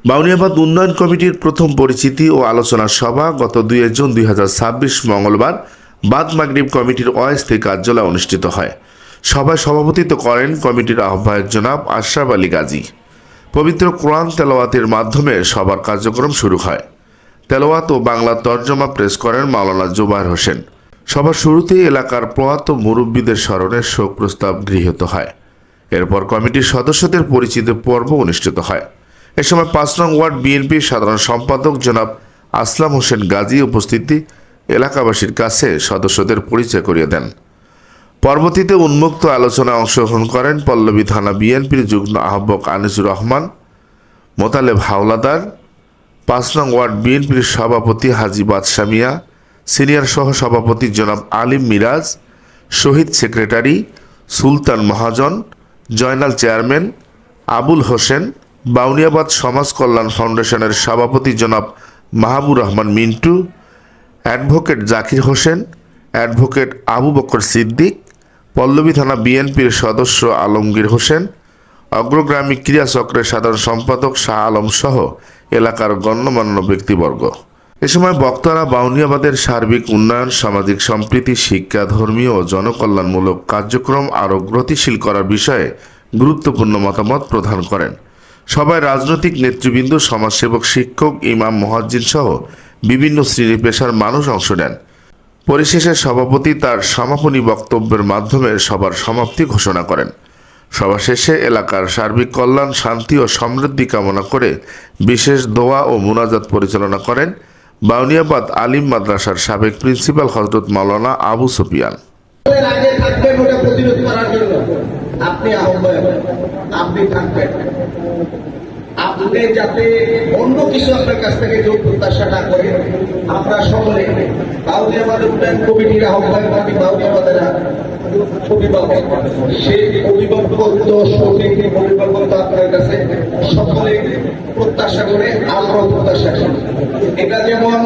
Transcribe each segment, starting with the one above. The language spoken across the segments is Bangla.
বাউনিয়াবাদ উন্নয়ন কমিটির প্রথম পরিচিতি ও আলোচনা সভা গত 2 জুন 2026 মঙ্গলবার বাদ মাগরিব কমিটির অস্থায়ী কার্যালয়ে অনুষ্ঠিত হয়। সভায় সভাপতিত্ব করেন কমিটির আহ্বায়ক জনাব আশরাফ আলী গাজী। পবিত্র কোরআন তেলাওয়াতের মাধ্যমে সভার কার্যক্রম শুরু হয়। তেলাওয়াত ও বাংলা তর্জমা পেশ করেন মাওলানা জুবায়ের হোসেন। সভার শুরুতেই এলাকার প্রয়াত মুরব্বীদের স্মরণে শোক প্রস্তাব গৃহীত হয়। এরপর কমিটির সদস্যদের পরিচিতি পর্ব অনুষ্ঠিত হয়। এ সময় 5 নং ওয়ার্ড বিএনপির সাধারণ সম্পাদক জনাব আসলাম হোসেন গাজী উপস্থিতি এলাকাবাসীর কাছে সদস্যদের পরিচয় করিয়ে দেন। পরবর্তীতে উন্মুক্ত আলোচনায় অংশগ্রহণ করেন পল্লবী থানা বিএনপির যুগ্ম আহ্বায়ক আনিসুর রহমান, মোতালেব হাওলাদার, 5 নং ওয়ার্ড বিএনপির সভাপতি হাজী বাদশা মিয়া, সিনিয়র সহ সভাপতি জনাব আলিম মিরাজ, শহীদ সেক্রেটারি সুলতান মহাজন, জয়নাল চেয়ারম্যান আবুল হোসেন, বাউনিয়াবাদ সমাজ কল্যাণ ফাউন্ডেশনের সভাপতি জনাব মাহবুর রহমান মিন্টু, অ্যাডভোকেট জাকির হোসেন, অ্যাডভোকেট আবু বকর সিদ্দিক, পল্লবী থানা বিএনপির সদস্য আলমগীর হোসেন, অগ্রগ্রামী ক্রীড়া চক্রের সাধারণ সম্পাদক শাহ আলম সহ এলাকার গণ্যমান্য ব্যক্তিবর্গ। এ সময় বক্তারা বাউনিয়াবাদের সার্বিক উন্নয়ন, সামাজিক সম্প্রীতি, শিক্ষা, ধর্মীয় ও জনকল্যাণমূলক কার্যক্রম আরও গতিশীল করার বিষয়ে গুরুত্বপূর্ণ মতামত প্রদান করেন। সভায় রাজনৈতিক নেতৃবৃন্দ, সমাজসেবক, শিক্ষক, ইমাম, মুয়াজ্জিন সহ বিভিন্ন শ্রেণী পেশার মানুষ অংশ নেন। পরিশেষে সভাপতি তার সমাপনী বক্তব্যের মাধ্যমে সভার সমাপ্তি ঘোষণা করেন। সভা শেষে এলাকার সার্বিক কল্যাণ, শান্তি ও সমৃদ্ধি কামনা করে বিশেষ দোয়া ও মুনাজাত পরিচালনা করেন বাউনিয়াবাদ আলিম মাদ্রাসার সাবেক প্রিন্সিপাল হযরত মাওলানা আবু সুফিয়ান। আপনি আহ্বায়ক, আপনি থাকবেন, আপনি যাতে অন্য কিছু আপনার কাছ থেকে যে প্রত্যাশা না করে, আমরা সকলে বাউনিয়াবাদ উন্নয়ন কমিটির আহ্বায়ক, আমি বাউনিয়াবাদের অভিভাবক, সেই অভিভাবকত্ব, সঠিক অভিভাবকত্ব আপনার কাছে সকলে প্রত্যাশা করে, আমরা প্রত্যাশা করি। এটা যেমন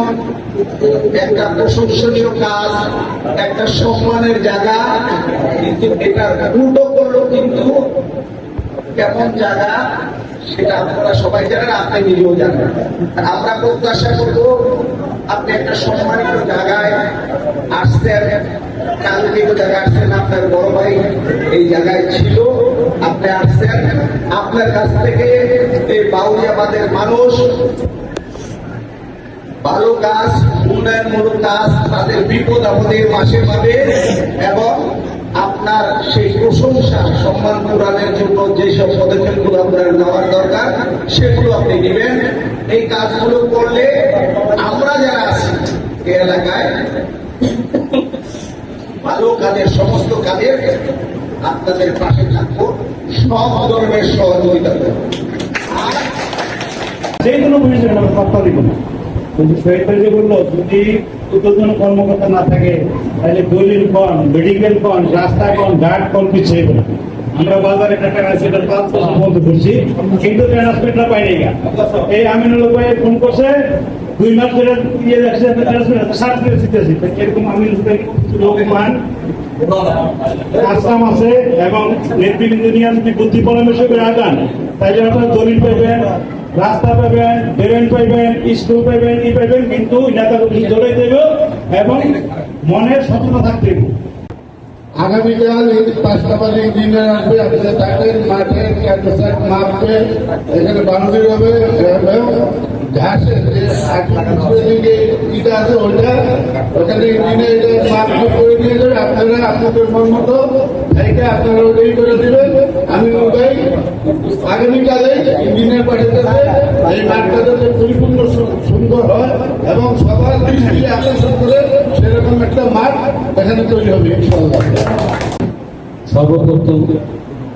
একটা প্রশংসনীয় কাজ, একটা সম্মানের জায়গা, কিন্তু এটা উল্টো করলো কিন্তু কেমন জায়গা সেটা আপনারা সবাই জানেন, আপনি নিজেও জানেন। আমরা প্রত্যাশা করবো আপনি একটা সম্মানিত জায়গায় আসছেন, কাঙ্ক্ষিত জায়গায় আসছেন, আপনার বড় ভাই এই জায়গায় ছিল, আপনি আসছেন, আপনার কাছ থেকে এই বাউনিয়াবাদের মানুষ ভালো কাজ, উন্নয়নমূলক কাজ তাদের বিপদ আপদের পাশে পাবে এবং আপনার সেই প্রশংসা, সম্মান প্রদানের জন্য যেসব পদক্ষেপগুলো আপনার নেওয়ার দরকার সেগুলো আপনি নেবেন। এই কাজগুলো করলে আমরা যারা আছি এই এলাকায় ভালো কাজের, সমস্ত কাজের আপনাদের পাশে থাকবো, সব ধরনের সহযোগিতা করবো। যে কোনো বিষয়ে আমরা তথ্য দিব না, কিন্তু শহীদ ভাই যে বললো যদি উদ্বোধন কর্মকর্তা না থাকে তাহলে দলিল কন, মেডিকেল কন, রাস্তা কন, ঘাট কন কিছু হবে না। আমরা বাজারে একটা ট্রান্সমিটার 5 বছর বন্ধ করছি, কিন্তু ট্রান্সমিটার পাইনি। এই আমিনুল ভাই ফোন করছে 2 মাস ধরে ইয়ে যাচ্ছে ট্রান্সমিটার সার্ভিস দিতেছি, এরকম আমিনুল ভাই লোক মান আসাম আছে এবং নেতৃবৃন্দ নিয়ে যদি বুদ্ধি পরামর্শ করে আগান তাই জন্য আপনার দলিল পাইবেন, রাস্তা পাবেন, ড্রেন পাইবেন, স্কুল পাইবেন, ই পাইবেন, কিন্তু নেতাগুলি জড়াই দেবে এবং মনের সচেতন থাকতে হবে। আগামীকাল 5টা বাজে ইঞ্জিনিয়ার আসবে, আপনাদের থাকবেন মাঠে, ক্যাম্পাসের মাপবে, এখানে বাউন্ডারি হবে এবং ঘাসের যে ইটা আছে ওইটা ওখানে ইঞ্জিনিয়ার মাপ করে নিয়ে যাবে। আপনারা আপনাদের মন মতো এইটা আপনারা ওইটাই করে দেবেন। আমি ওটাই আগামীকালে ইঞ্জিনিয়ার পাঠাতে এই মাঠটা যাতে পরিপূর্ণ সুন্দর হয় এবং সবার দৃষ্টি আকর্ষণ করে সেরকম একটা মাঠ এখানে তৈরি হবে ইনশাআল্লাহ। সর্বপ্রথম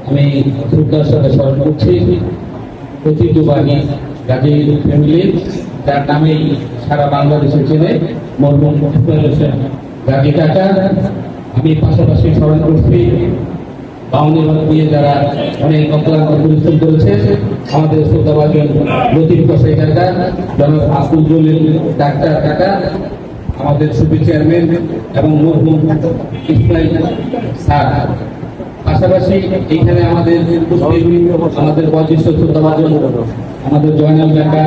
আমি শ্রদ্ধার সাথে স্মরণ করছি ঐতিহ্যবাহী গাজী ফ্যামিলি, যার নামেই সারা বাংলাদেশে চেনে, মরহুম ইসমাইল হোসেন গাজী কাকা। আমি পাশাপাশি স্মরণ করছি বাউনিয়াবাদ দিয়ে যারা অনেক অক্লান্ত পরিশ্রম করেছে, আমাদের শ্রদ্ধাভাজন লতিফ কসাই কাকা, জনাব আব্দুল জলিল ডাক্তার কাকা, আমাদের সুপি চেয়ারম্যান এবং মরহুম ইসমাইল স্যার। পাশাপাশি এইখানে আমাদের বয়োজ্যেষ্ঠ শ্রদ্ধাভাজন আমাদের জয়নাল কাকা,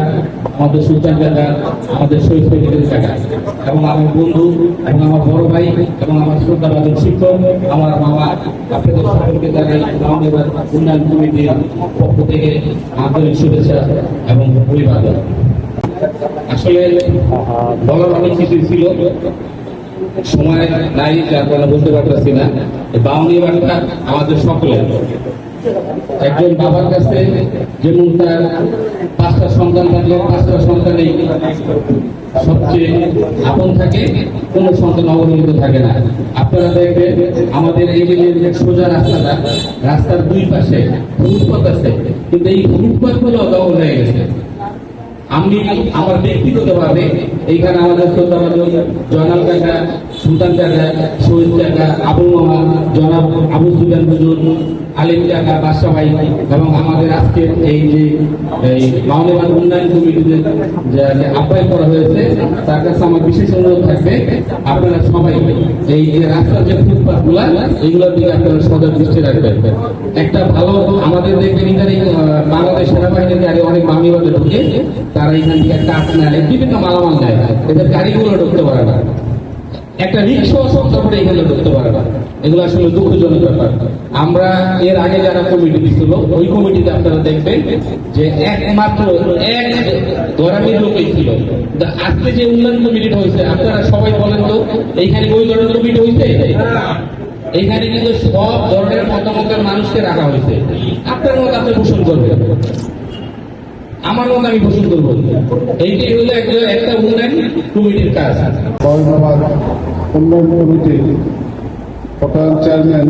আমাদের সুলতান কাকা, আমাদের শহীদ ফেরিদের কাকা, এবং আমার বন্ধু এবং আমার বড় ভাই এবং আমার শ্রদ্ধাভাজন শিক্ষক, আমার মামা, আপনাদের সকলকে জানাই আমাদের উন্নয়ন কমিটির পক্ষ থেকে আন্তরিক শুভেচ্ছা এবং অভিবাদন। আসলে বলার অনেক কিছু ছিল, সময় নাই, যার কারণে বলতে পারতেছি না। বাউনি বার্তা আমাদের সকলের। একজন বাবার কাছে যেমন তার 5টা সন্তান থাকলে 5টা সন্তানই সবচেয়ে আপন থাকে, কোন সন্তান অবহেলিত থাকে না। আপনারা দেখবেন আমাদের এই যে সোজা রাস্তাটা, রাস্তার দুই পাশে ফুটপাত আছে, কিন্তু এই ফুটপাত গুলো দখল হয়ে গেছে। আমি আমার ব্যক্তিগতভাবে এইখানে আমাদের শ্রদ্ধাভাজন জয়নাল কাকা, সুলতান কাকা, শহীদ কাকা, আবুল মামা, জনাব আবু সুফিয়ান হুজুর, আলিম কাকা, বাদশা ভাই এবং আমাদের আজকের এই যে মাওলানা উন্নয়ন কমিটিতে যে আহ্বান করা হয়েছে, তার কাছে আমার বিশেষ অনুরোধ থাকবে, আপনারা সবাই এই যে রাস্তার যে ফুটপাথ গুলা, এগুলোর দিকে আপনারা সজাগ দৃষ্টি রাখবেন। একটা ভালো আমাদের দেখবেন ইদানিং বাংলাদেশ সেনাবাহিনীর গাড়ি অনেক মামিবাদে ঢুকে, তারা এখান থেকে কাঠ নেয়, বিভিন্ন মালামাল নেয়, এদের গাড়িগুলো ঢুকতে পারে না, একটা রিক্সা সংখ্যা করে এখানে ঢুকতে পারে না। এগুলো আসলে দুঃখজনক ব্যাপার। আমরা এর আগে যারা কমিটি দিচ্ছিল, ওই কমিটিতে আপনারা দেখবেন যে একমাত্র এক গরামির লোকই ছিল। আজকে যে উন্নয়ন কমিটিটা হয়েছে, আপনারা সবাই বলেন তো এইখানে ওই ধরনের কমিটি হয়েছে? এইখানে কিন্তু সব ধরনের মতামতের মানুষকে রাখা হয়েছে। আপনার মত আপনি পোষণ করবেন, আমার মত আমি পোষণ করবো। এইটাই হলো একটা উন্নয়ন কমিটির কাজ। ধন্যবাদ উন্নয়ন কমিটি প্রধান চেয়ারম্যান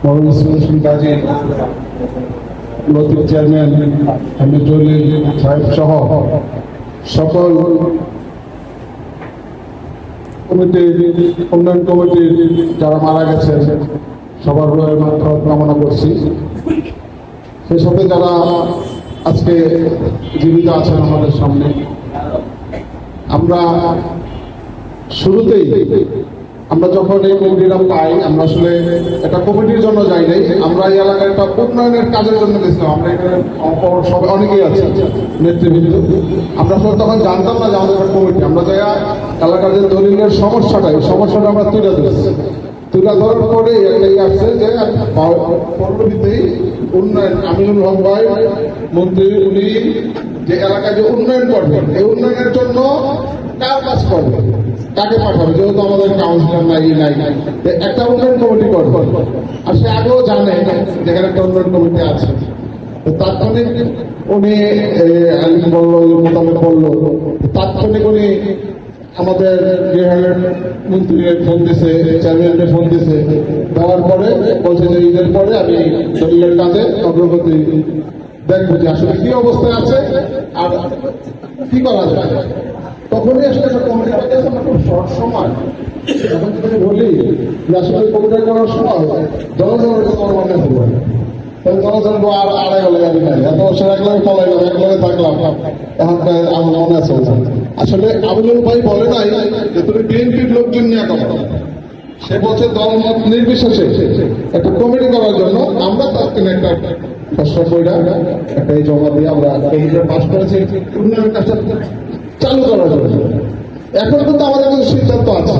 মরুল হোসেন গাজী, লতিফ চেয়ারম্যান আহমেদ জলিল সাহেব সহ সকল কমিটির উন্নয়ন কমিটির যারা মারা গেছেন সবার কামনা করছি। সেই সাথে যারা আজকে জীবিত আছেন আমাদের সামনে, আমরা শুরুতেই আমরা যখন এই কমিটিটা পাই, আমরা আসলে একটা কমিটির জন্য যাই নাই, আমরা এই এলাকায় একটা উন্নয়নের কাজের জন্য গেছিলাম। আমরা এখানে সবাই অনেকেই আছে নেতৃবৃন্দ, আমরা আসলে তখন জানতাম না যে আমাদের একটা কমিটি। আমরা যাই এলাকার যে দলিলের সমস্যাটা, এই সমস্যাটা আমরা তুলে ধরছি। তুলে ধরার পরে একটাই আসছে যে পরবর্তীতেই উন্নয়ন আমিনুল হক ভাই মন্ত্রী, উনি যে এলাকায় যে উন্নয়ন করবেন, এই উন্নয়নের জন্য কার কাজ করবে, কাকে পাঠাবে, যেহেতু আমাদের কাউন্সিলর নাই, একটা উন্নয়ন কমিটি করবে। আর সে আগেও জানে যেখানে একটা উন্নয়ন কমিটি আছে। তাৎক্ষণিক উনি আলিম বললো, মোতাবেক বললো, তাৎক্ষণিক উনি আমাদের বিহারের মন্ত্রীর ফোন দিছে, চেয়ারম্যানকে ফোন দিছে, দেওয়ার পরে বলছে যে ঈদের পরে আমি দলিলের কাজে অগ্রগতি দেখবো যে আসলে কি অবস্থায় আছে আর কি করা যায়। তখনই আসলে খুব শর্ট সময় এখন যদি বলি যে আসলে কবিতা করার সময় জনগণের তোমার মনে হবো, জনগণ আর আড়াই হলে আমি নাই, এত বছর একলাগে পলাইলাম, একলাগে থাকলাম, এখন আমার মনে আছে। আসলে আবুল ভাই বলে নাই যে তুমি বিএনপির লোকজন নিয়ে করো, সে বলছে দলমত নির্বিশেষে একটা কমিটি করার জন্য আমরা তার একটা প্রস্তাব বইটা একটা জমা দিয়ে আমরা কমিটিটা পাস করেছি উন্নয়নের কাজটা চালু করার জন্য। এখন কিন্তু আমাদের কিছু সিদ্ধান্ত আছে,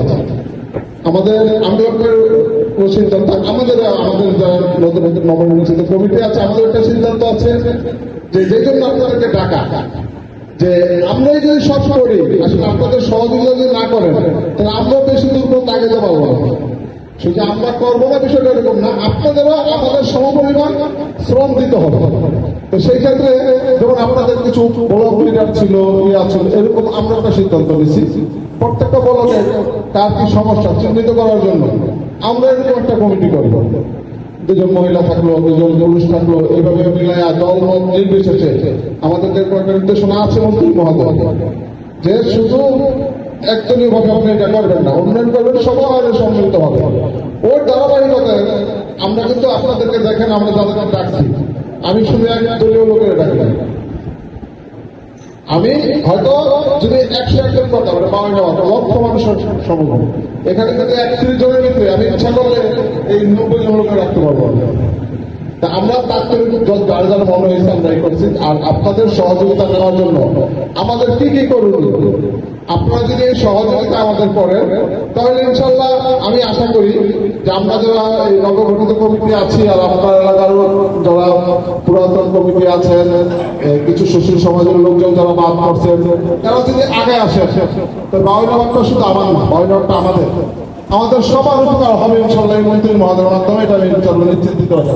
আমাদের আন্দোলনের সিদ্ধান্ত, আমাদের যারা নতুন নতুন নবনির্বাচিত কমিটি আছে, আমাদের একটা সিদ্ধান্ত আছে যে যে জন্য আপনাদেরকে ডাকা, যে আমরাই যদি সব করি, আসলে আপনাদের সহযোগিতা যদি না করেন তাহলে আমরাও বেশি দূর পর্যন্ত আগে যেতে পারবো না। শুধু আমরা করবো না বিষয়টা এরকম না, আপনাদেরও আমাদের সমপরিমাণ শ্রম দিতে হবে। তো সেই ক্ষেত্রে যেমন আপনাদের কিছু ব্লক লিডার ছিল, এরকম আমরা একটা সিদ্ধান্ত নিচ্ছি, প্রত্যেকটা ব্লকে কার কি সমস্যা চিহ্নিত করার জন্য আমরা এরকম একটা কমিটি করব। দুজন মহিলা থাকলো, দুজন পুরুষ থাকলো, এইভাবে মিলাইয়া দল মত নির্বিশেষে আমাদের যে একটা নির্দেশনা আছে মন্ত্রী মহোদয়, যে শুধু একজনই ভাবে আপনি এটা করবেন না, উন্নয়ন করবেন, সবার সম্মিলিত হবে। ওর ধারাবাহিকতায় আমরা কিন্তু আপনাদেরকে দেখেন, আমরা যাদেরকে ডাকছি, আমি শুধু এক দলীয় লোকের ডাকি, আমি হয়তো যদি 101 জন কথা বলে 52 লক্ষ মানুষের সমূহ, এখানে কিন্তু 31 জনের ভিতরে আমি ইচ্ছা করলে এই 90 জন লোকের রাখতে পারবো। তা আমরা তাৎক্ষণিক যার যার মনে হয়েছে আমরা এই করছি। আর আপনাদের সহযোগিতা নেওয়ার জন্য আমাদের কি কি করুন, আপনারা যদি এই সহযোগিতা আমাদের করেন তাহলে ইনশাল্লাহ আমি আশা করি যে আমরা যারা এই নবগঠিত কমিটি আছি আর আপনার এলাকারও যারা পুরাতন কমিটি আছেন, কিছু সুশীল সমাজের লোকজন যারা বাদ করছেন, তারা যদি আগে আসে তো বাউনাবাদটা শুধু আমার না, বাউনাবাদটা আমাদের সবার উপকার হবে ইনশাল্লাহ এই মন্ত্রী মহোদয়ের মাধ্যমে, এটা আমি ইনশাল্লাহ নিশ্চিত দিতে পারি।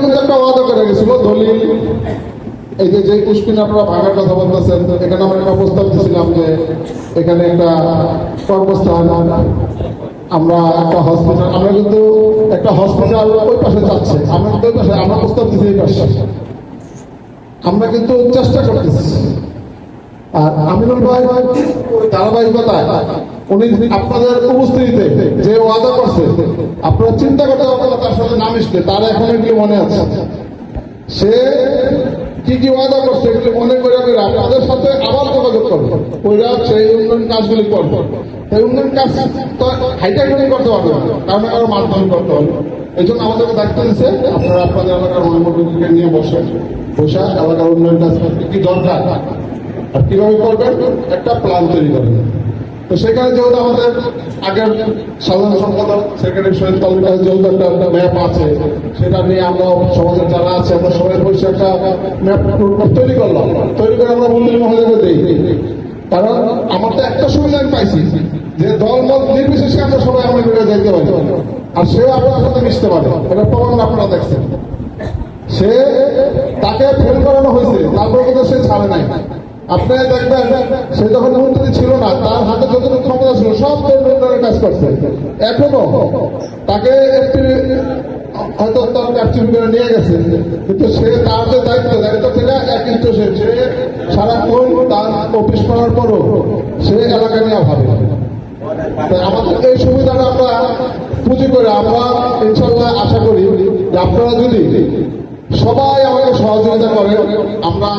কিন্তু একটা ওয়াদা করে গেছিল দলিল, এই যে পুষ্পিন আপনারা ভাঙার কথা বলতেছেন, এখানে আমরা একটা প্রস্তাব দিয়েছিলাম যে এখানে একটা কর্মস্থান, আমরা একটা হসপিটাল, আমরা কিন্তু একটা হসপিটাল ওই পাশে যাচ্ছে, আমরা কিন্তু ওই পাশে, আমরা প্রস্তাব দিচ্ছি এই পাশে, আমরা কিন্তু চেষ্টা করতেছি। আর আমিনুল ভাই ধারাবাহিকতায় উনি আপনাদের উপস্থিতিতে যে ওয়াদা করছে, আপনারা চিন্তা করতে পারবেন তার সাথে নাম এসছে, তার এখন এগুলি মনে আছে, সে কি কি ওয়াদা করছে এগুলি মনে করে আপনাদের সাথে আবার যোগাযোগ করবো, ওইরা সেই উন্নয়ন কাজগুলি করবো। এই উন্নয়ন কাজ তো হাইটাগুলি করতে পারবে না, কারণ আরো মাধ্যমিক করতে হবে। এই জন্য আমাদেরকে দায়িত্ব দিচ্ছে আপনারা আপনাদের এলাকার মনোমন্ত্রীকে নিয়ে বসা এলাকার উন্নয়ন কাজ কি দরকার আর কিভাবে করবেন একটা প্ল্যান তৈরি করবেন। তো সেখানে যেহেতু আমাদের আগের সাধারণ সম্পাদক সেক্রেটারি শহীদ কলের কাছে যেহেতু একটা ম্যাপ আছে, সেটা নিয়ে আমরা সমাজের যারা আছে আমরা সবাই বসে একটা ম্যাপ তৈরি করলাম, তৈরি করে আমরা মন্ত্রী মহোদয়কে দিই। কারণ আমার তো একটা সুবিধা আমি পাইছি যে দলমত নির্বিশেষে আমরা সবাই আমরা যাইতে পারি, আর সেও আপনার সাথে মিশতে পারে, এটা প্রমাণ আপনারা দেখছেন। সে তাকে ফেল করানো হয়েছে, তারপরে কিন্তু সে ছাড়ে নাই। আপনারা দেখবেন সে যখন মন্ত্রী ছিল না, তার হাতে যতটুকু ক্ষমতা ছিল সব উন্নয়নের কাজ করছে, এখনো তাকে একটি হয়তো তার ক্যাপচার করে নিয়ে গেছে, কিন্তু সে তার যে দায়িত্ব থেকে কিন্তু সে সারাক্ষণ তার অফিস করার পরও সে এলাকা নিয়ে ভাবে। আমাদের এই সুবিধাটা আমরা পুঁজি করে আমরা ইনশাল্লাহ আশা করি যে আপনারা যদি সবাই আমাকে সহযোগিতা করেন, আমরা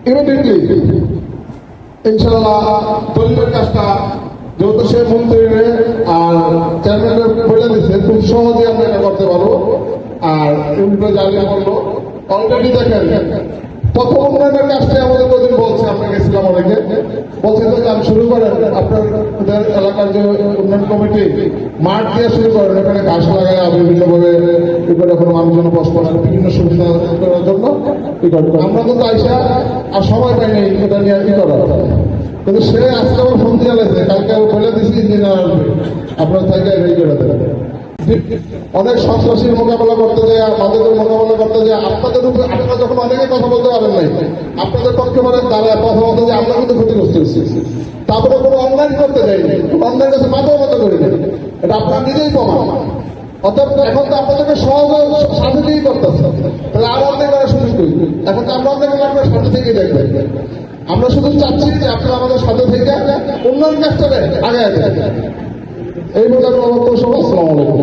ইমিডিয়েটলি ইনশাল্লাহ দলিলের কাজটা যেহেতু সে মন্ত্রী আর চেয়ারম্যান বলে দিচ্ছে খুব সহজে আমরা এটা করতে পারবো। আর উল্টো জানিয়ে বললো অলরেডি দেখেন প্রথম উন্নয়নের কাজটাই আমাদের প্রতিদিন বলছে, আমরা গেছিলাম অনেকে বলছে যে কাজ শুরু করেন, আপনাদের এলাকার যে উন্নয়ন কমিটি মাঠ দিয়ে শুরু করেন, এখানে গাছ লাগায় বিভিন্নভাবে কি করে এখন মানুষজন বসবাস বিভিন্ন সুবিধা করার জন্য কি করবে। আমরা তো আইসা আর সময় পাইনি এটা নিয়ে কি করা, কিন্তু সে আজকে আমার ফোন দিয়ে গেছে, কালকে বলে দিচ্ছি ইঞ্জিনিয়ার আসবে, আপনার থেকে রেডি করে দেবে। অনেক সন্ত্রাসীর মোকাবেলা করতে যায়, আমাদের মোকাবেলা করতে যায়, আপনাদের উপরে আপনারা যখন অনেকে কথা বলতে পারেন নাই, আপনাদের পক্ষে মানে দাঁড়ায় কথা বলতে যে আমরা কিন্তু ক্ষতিগ্রস্ত হচ্ছি, তারপরে কোনো অনলাইন করতে যাইনি, অনলাইন কাছে মাথাও মতো করি না, এটা আপনার নিজেই প্রমাণ। অর্থাৎ এখন তো আপনাদেরকে সহজে সাথে দিয়েই করতেছে, তাহলে আর অন্যায় করার সুযোগ করি, এখন তো আমরা অন্যায় করলে আপনার সাথে থেকেই দেখবেন। আমরা শুধু চাচ্ছি যে আপনারা আমাদের সাথে থেকে উন্নয়ন কাজটাকে আগে এই বলে আমার বক্তব্য। আসসালামু আলাইকুম।